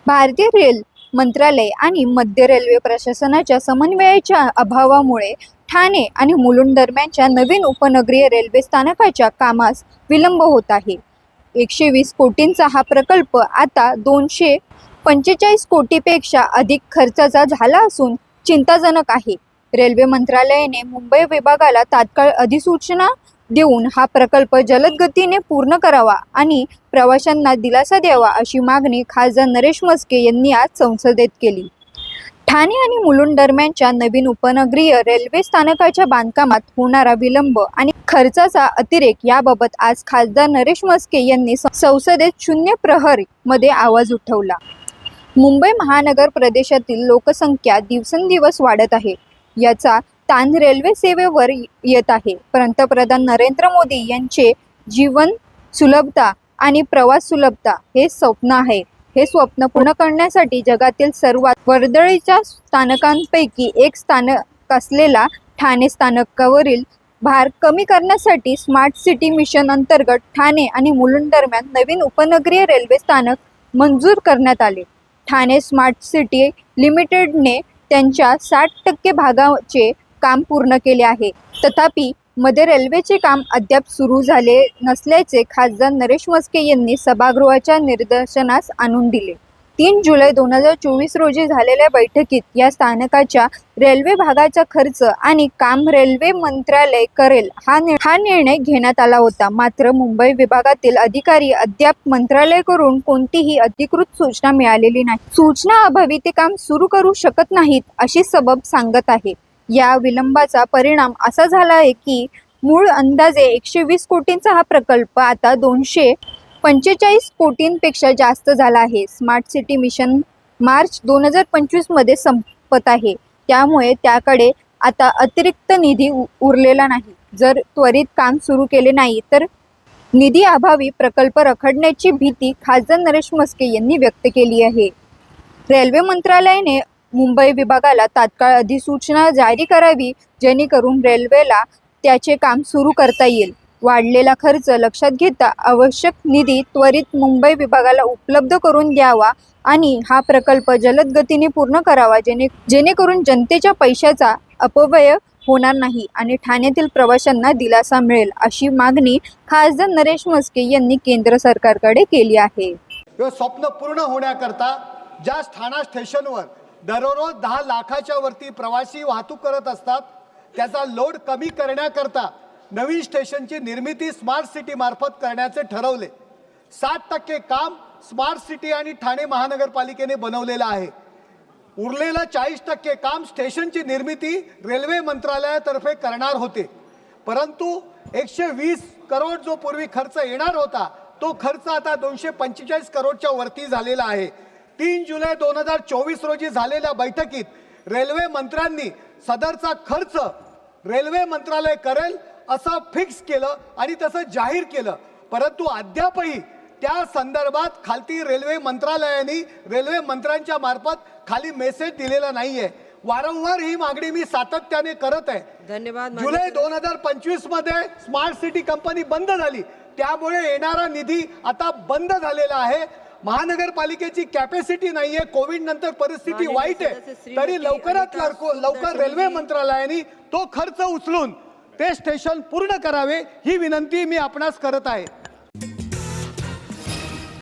भारतीय रेल मंत्रालय आणि मध्य रेल्वे प्रशासनाच्या समन्वयाच्या अभावामुळे ठाणे आणि मुलुंड दरम्यानच्या नवीन उपनगरीय रेल्वे स्थानकाच्या कामास विलंब होत आहे. 120 कोटींचा हा प्रकल्प आता 245 कोटीपेक्षा अधिक खर्चाचा झाला असून चिंताजनक आहे. रेल्वे मंत्रालयाने मुंबई विभागाला तात्काळ अधिसूचना देऊन हा प्रकल्प जलद गतीने पूर्ण करावा आणि प्रवाशांना दिलासा द्यावा अशी मागणी खासदार नरेश म्हस्के यांनी आज संसदेत केली. ठाणे आणि मुलुंड दरम्यानच्या नवीन उपनगरीय रेल्वे स्थानकाच्या बांधकामात होणारा विलंब आणि खर्चाचा अतिरेक याबाबत आज खासदार नरेश म्हस्के यांनी संसदेत शून्य प्रहर मध्ये आवाज उठवला. मुंबई महानगर प्रदेशातील लोकसंख्या दिवसेंदिवस वाढत आहे. याचा ताण रेल्वे सेवेवर येत आहे. पंतप्रधान नरेंद्र मोदी यांचे जीवन सुलभता आणि प्रवास सुलभता हे स्वप्न आहे. हे स्वप्न पूर्ण करण्यासाठी जगातील सर्वात वर्दळीच्या स्थानकांपैकी एक स्थानक असलेला ठाणे स्थानकावरील भार कमी करण्यासाठी स्मार्ट सिटी मिशन अंतर्गत ठाणे आणि मुलुंड दरम्यान नवीन उपनगरीय रेल्वे स्थानक मंजूर करण्यात आले. ठाणे स्मार्ट सिटी लिमिटेडने त्यांच्या 60% भागाचे काम पूर्ण केले आहे. तथापि मध्ये रेल्वेचे काम अद्याप सुरू झाले नसल्याचे खासदार नरेश म्हस्के यांनी सभागृहाच्या निदर्शनास आणून दिले. 3 जुलै 2024 रोजी झालेल्या बैठकीत या स्थानकाच्या रेल्वे भागाचा खर्च आणि काम रेल्वे मंत्रालय करेल हा निर्णय घेण्यात आला होता. मात्र मुंबई विभागातील अधिकारी अद्याप मंत्रालयाकडून कोणतीही अधिकृत सूचना मिळालेली नाही. सूचना अभावी ते काम सुरू करू शकत नाहीत अशी सबब सांगत आहे. या विलंबाचा परिणाम असा झाला आहे की मूळ अंदाजे 120 कोटींचा हा प्रकल्प आता 245 कोटींपेक्षा जास्त झाला आहे. स्मार्ट सिटी मिशन मार्च 2025 मध्ये संपत आहे. त्यामुळे त्याकडे आता अतिरिक्त निधी उरलेला नाही. जर त्वरित काम सुरू केले नाही तर निधी अभावी प्रकल्प रखडण्याची भीती खासदार नरेश म्हस्के यांनी व्यक्त केली आहे. रेल्वे मंत्रालयाने मुंबई विभागाला तात्काळ अधिसूचना जारी करावी जेणेकरून रेल्वेला त्याचे काम सुरू करता येईल. वाढलेला खर्च लक्षात घेता आवश्यक निधी त्वरित मुंबई विभागाला उपलब्ध करून द्यावा आणि हा प्रकल्प जलद गतीने पूर्ण करावा जेणेकरून जनतेच्या पैशाचा अपव्यय होणार नाही आणि ठाण्यातील प्रवाशांना दिलासा मिळेल अशी मागणी खासदार नरेश म्हस्के यांनी केंद्र सरकारकडे केली आहे. स्वप्न पूर्ण होण्याकरता ज्या ठाणा स्टेशनवर दररोज 10 लाखाच्या वरती प्रवासी वाहतूक करत असतात त्याचा लोड कमी करण्याकरता नवीन स्टेशनची निर्मिती स्मार्ट सिटी मार्फत करण्याचे ठरवले. 60% काम स्मार्ट सिटी आणि ठाणे महानगरपालिकेने बनवलेलं आहे. उरलेलं 40% काम स्टेशनची निर्मिती रेल्वे मंत्रालयातर्फे करणार होते. परंतु 120 करोड जो पूर्वी खर्च येणार होता तो खर्च आता 245 करोडच्या वरती झालेला आहे. 3 जुलै 2024 रोजी झालेल्या बैठकीत रेल्वे मंत्र्यांनी सदरचा खर्च रेल्वे मंत्रालय करेल असं फिक्स केलं आणि तसं जाहीर केलं. परंतु अद्यापही त्या संदर्भात खालती रेल्वे मंत्रालयाने रेल्वे मंत्र्यांच्या मार्फत खाली मेसेज दिलेला नाहीये. वारंवार ही मागणी मी सातत्याने करत आहे. धन्यवाद. जुलै 2025 मध्ये स्मार्ट सिटी कंपनी बंद झाली. त्यामुळे येणारा निधी आता बंद झालेला आहे. महानगरपालिकेची कॅपॅसिटी नाहीये. कोविड नंतर परिस्थिती वाईट आहे. तरी लवकरात लवकर रेल्वे मंत्रालयाने तो खर्च उचलून ते स्टेशन पूर्ण करावे ही विनंती मी आपणास करत आहे.